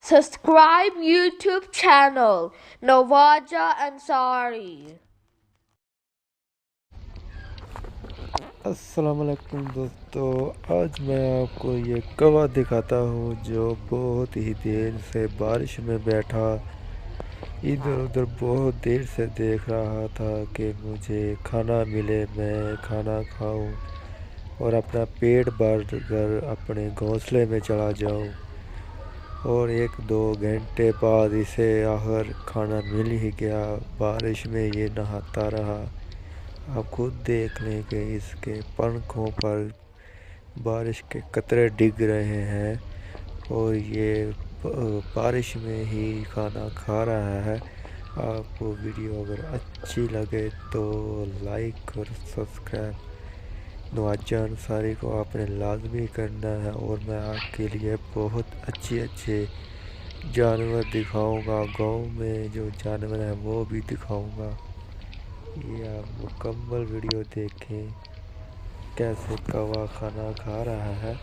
Subscribe YouTube channel Nawaja Ansari. अस्सलाम वालेकुम दोस्तों, आज मैं आपको ये कौवा दिखाता हूँ जो बहुत ही देर से बारिश में बैठा इधर उधर बहुत देर से देख रहा था कि मुझे खाना मिले, मैं खाना खाऊं और अपना पेट भर कर अपने घोंसले में चला जाऊं। और 1-2 घंटे बाद इसे आखिर खाना मिल ही गया। बारिश में ये नहाता रहा। आप खुद देख लें कि इसके पंखों पर बारिश के कतरे डिग रहे हैं और ये बारिश में ही खाना खा रहा है। आपको वीडियो अगर अच्छी लगे तो लाइक और सब्सक्राइब नवाजा अंसारी को आपने लाजमी करना है। और मैं आपके लिए बहुत अच्छे जानवर दिखाऊंगा, गांव में जो जानवर हैं वो भी दिखाऊंगा। ये आप मुकम्मल वीडियो देखें कैसे कौवा खाना खा रहा है।